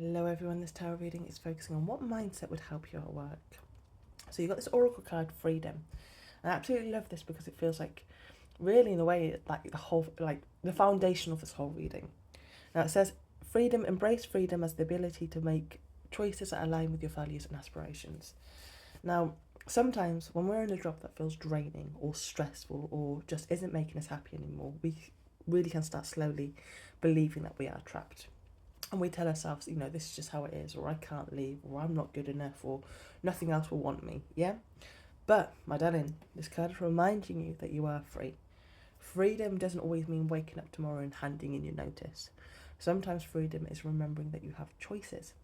Hello everyone, this tarot reading is focusing on what mindset would help you at work. So you've got this oracle card, freedom. And I absolutely love this because it feels like, really in a way, like the foundation of this whole reading. Now it says, freedom, embrace freedom as the ability to make choices that align with your values and aspirations. Now, sometimes when we're in a job that feels draining or stressful or just isn't making us happy anymore, we really can start slowly believing that we are trapped. And we tell ourselves, this is just how it is, or I can't leave, or I'm not good enough, or nothing else will want me, yeah? But, my darling, this card is reminding you that you are free. Freedom doesn't always mean waking up tomorrow and handing in your notice. Sometimes freedom is remembering that you have choices.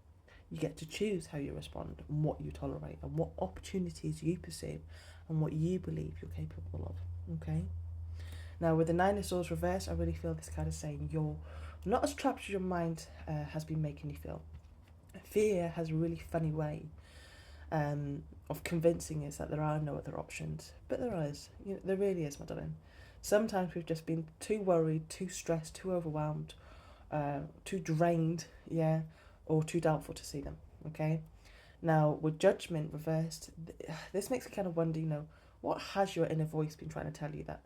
You get to choose how you respond, and what you tolerate, and what opportunities you pursue, and what you believe you're capable of, okay? Now, with the Nine of Swords reversed, I really feel this card is saying you're not as trapped as your mind has been making you feel. Fear has a really funny way of convincing us that there are no other options. But there is. There really is, my darling. Sometimes we've just been too worried, too stressed, too overwhelmed, too drained, yeah, or too doubtful to see them, okay? Now, with Judgment reversed, this makes me kind of wonder, what has your inner voice been trying to tell you that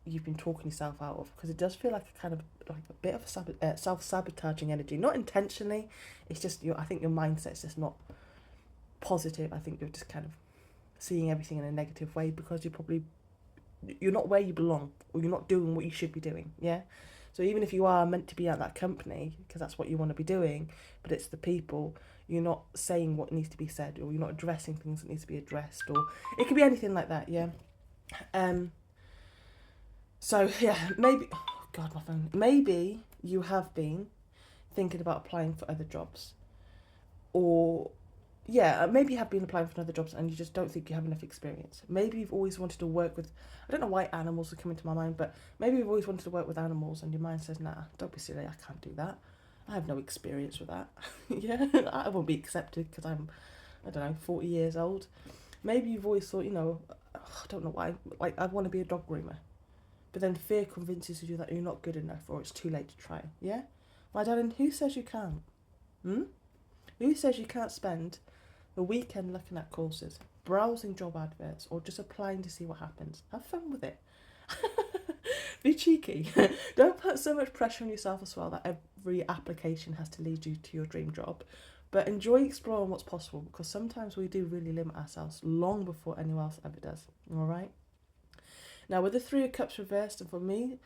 you've been talking yourself out of? Because it does feel like a bit of a self-sabotaging energy. Not intentionally, it's just I think your mindset's just not positive. I think you're just kind of seeing everything in a negative way because you're not where you belong, or you're not doing what you should be doing, yeah? So even if you are meant to be at that company, because that's what you want to be doing, but it's the people, you're not saying what needs to be said, or you're not addressing things that needs to be addressed, or it could be anything like that, yeah? So yeah, maybe, oh God, my phone. Maybe you have been thinking about applying for other jobs, or yeah, maybe you have been applying for other jobs and you just don't think you have enough experience. Maybe you've always wanted to work with, I don't know why animals are coming to my mind, but maybe you've always wanted to work with animals and your mind says, nah, don't be silly, I can't do that. I have no experience with that. Yeah, I won't be accepted because I don't know, 40 years old. Maybe you've always thought, I don't know why, like I want to be a dog groomer. But then fear convinces you that you're not good enough or it's too late to try. Yeah? My darling, who says you can't? Who says you can't spend the weekend looking at courses, browsing job adverts, or just applying to see what happens? Have fun with it. Be cheeky. Don't put so much pressure on yourself as well that every application has to lead you to your dream job. But enjoy exploring what's possible, because sometimes we do really limit ourselves long before anyone else ever does. Alright? Now, with the Three of Cups reversed, and for me,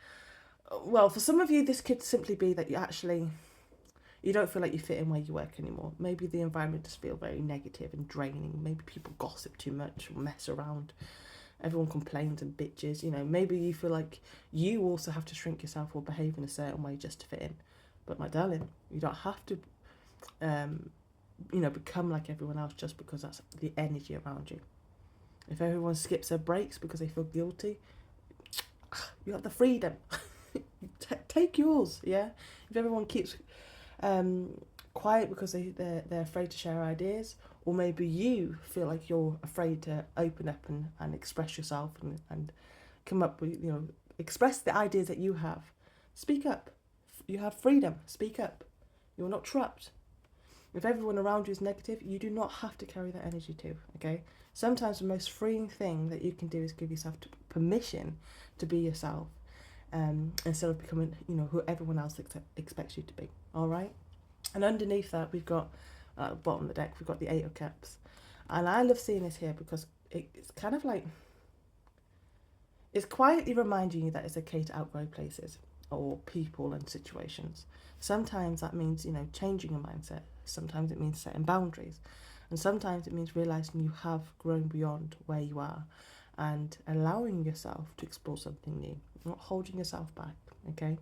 well, for some of you, this could simply be that you don't feel like you fit in where you work anymore. Maybe the environment just feels very negative and draining. Maybe people gossip too much or mess around. Everyone complains and bitches. Maybe you feel like you also have to shrink yourself or behave in a certain way just to fit in. But my darling, you don't have to, become like everyone else just because that's the energy around you. If everyone skips their breaks because they feel guilty, you have the freedom. Take yours, yeah? If everyone keeps quiet because they're afraid to share ideas, or maybe you feel like you're afraid to open up and express yourself and come up with, express the ideas that you have. Speak up. You have freedom. Speak up. You're not trapped. If everyone around you is negative, you do not have to carry that energy too, okay? Sometimes the most freeing thing that you can do is give yourself permission to be yourself, instead of becoming, who everyone else expects you to be, all right? And underneath that, we've got, at the bottom of the deck, we've got the Eight of Cups. And I love seeing this here because it's kind of like, it's quietly reminding you that it's okay to outgrow places or people and situations. Sometimes that means, changing your mindset. Sometimes it means setting boundaries. And sometimes it means realising you have grown beyond where you are and allowing yourself to explore something new, not holding yourself back, okay?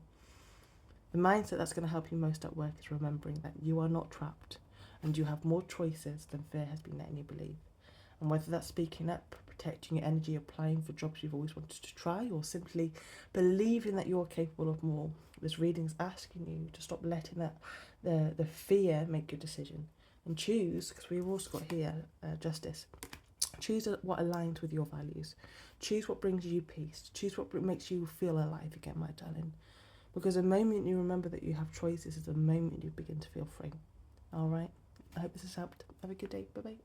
The mindset that's going to help you most at work is remembering that you are not trapped and you have more choices than fear has been letting you believe. And whether that's speaking up, protecting your energy, applying for jobs you've always wanted to try, or simply believing that you're capable of more, this reading's asking you to stop letting the fear make your decision and choose, because we've also got here justice. Choose what aligns with your values. Choose what brings you peace. Choose what makes you feel alive again, my darling. Because the moment you remember that you have choices is the moment you begin to feel free. All right. I hope this has helped. Have a good day. Bye bye.